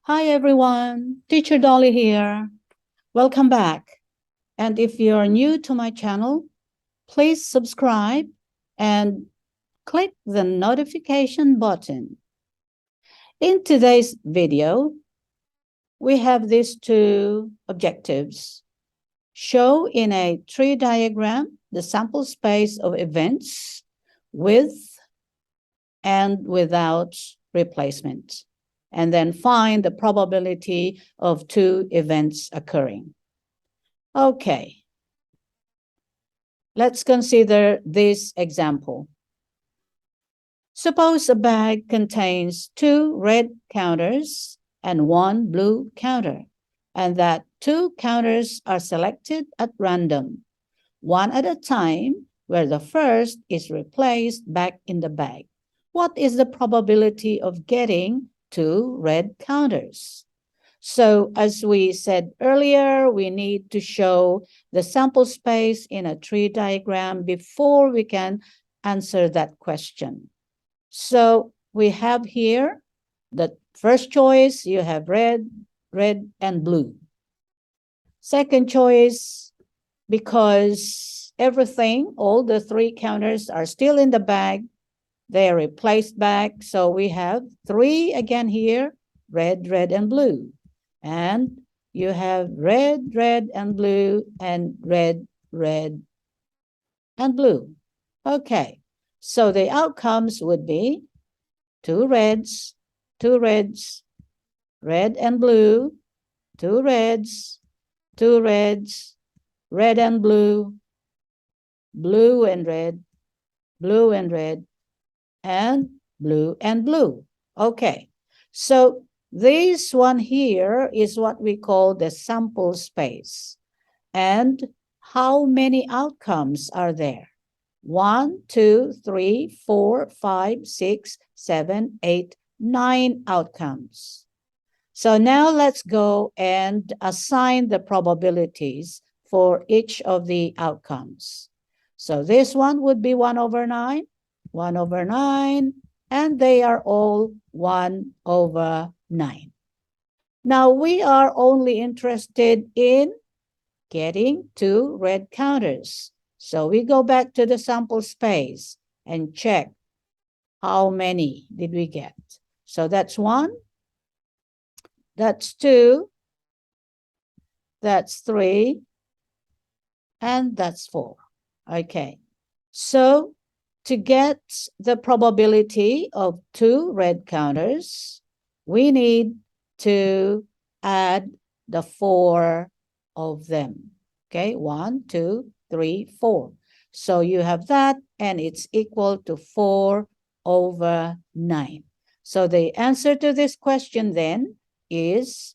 Hi everyone, Teacher Dolly here. Welcome back. And if you're new to my channel, please subscribe and click the notification button. In today's video, we have these two objectives. Show in a tree diagram the sample space of events with and without replacement, and then find the probability of two events occurring. Okay, let's consider this example. Suppose a bag contains 2 red counters and 1 blue counter, and that 2 counters are selected at random, one at a time, where the first is replaced back in the bag. What is the probability of getting 2 red counters? So as we said earlier, we need to show the sample space in a tree diagram before we can answer that question. So we have here the first choice, you have red, red, and blue. Second choice, because everything, all the 3 counters are still in the bag, they are replaced back. So we have 3 again here, red, red, and blue. And you have red, red, and blue, and red, red, and blue. Okay, so the outcomes would be 2 reds, 2 reds, red and blue, 2 reds, 2 reds, red and blue, blue and red, blue and red, and blue and blue. Okay, so this one here is what we call the sample space. And how many outcomes are there? 1, 2, 3, 4, 5, 6, 7, 8, 9 outcomes. So now let's go and assign the probabilities for each of the outcomes. So this one would be 1 over 9, 1 over 9, and they are all 1 over 9. Now we are only interested in getting 2 red counters. So we go back to the sample space and check how many did we get. So that's 1, that's 2, that's 3, and that's 4. Okay, so to get the probability of 2 red counters, we need to add the 4 of them. Okay, 1, 2, 3, 4. So you have that, and it's equal to 4 over 9. So the answer to this question then is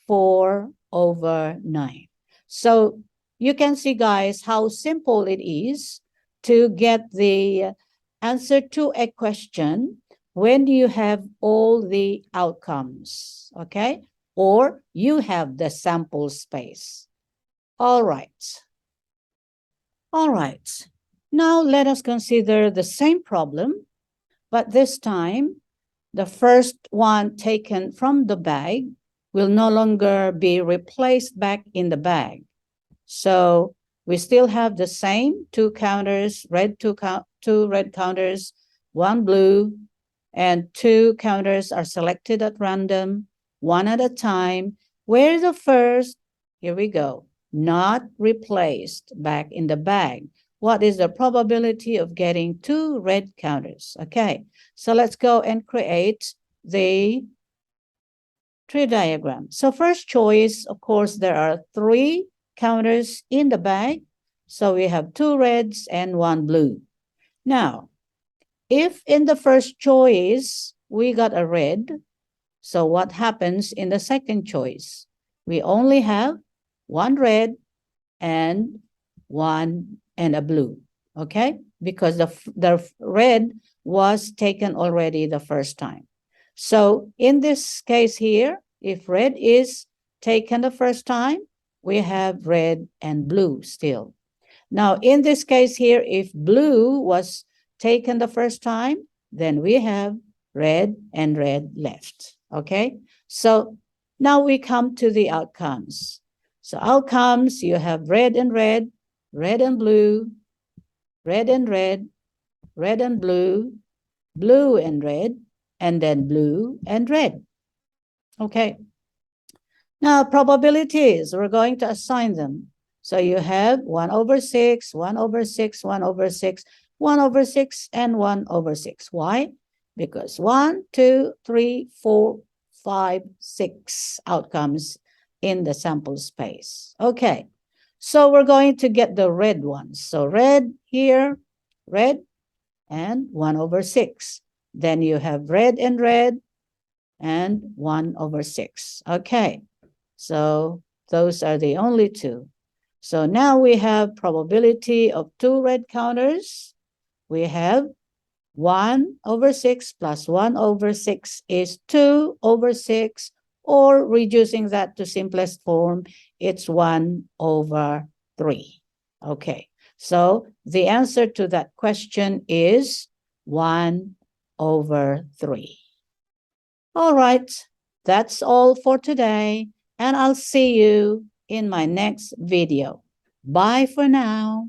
4 over 9. So you can see, guys, how simple it is to get the answer to a question when you have all the outcomes, okay? Or you have the sample space. All right. All right. Now let us consider the same problem, but this time the first one taken from the bag will no longer be replaced back in the bag. So we still have the same 2 counters, two red counters, 1 blue, and 2 counters are selected at random, 1 at a time, where the first, here we go, not replaced back in the bag. What is the probability of getting 2 red counters? Okay, so let's go and create the tree diagram. So first choice, of course, there are 3 counters in the bag. So we have 2 reds and 1 blue. Now, if in the first choice we got a red, so what happens in the second choice? We only have 1 red and 1 and a blue, okay? Because the red was taken already the first time. So in this case here, if red is taken the first time, we have red and blue still. Now, in this case here, if blue was taken the first time, then we have red and red left. Okay, so now we come to the outcomes. So outcomes, you have red and red, red and blue, red and red, red and blue, blue and red, and then blue and red. Okay. Now, probabilities, we're going to assign them. So you have 1/6, 1/6, 1/6, 1/6, and 1/6. Why? Because 1, 2, 3, 4, 5, 6 outcomes in the sample space. Okay, so we're going to get the red ones. So red here, red, and 1/6. Then you have red and red, and 1/6. Okay, so those are the only two. So now we have probability of 2 red counters. We have 1/6 plus 1/6 is 2/6, or reducing that to simplest form, it's 1/3. Okay, so the answer to that question is 1/3. All right, that's all for today, and I'll see you in my next video. Bye for now.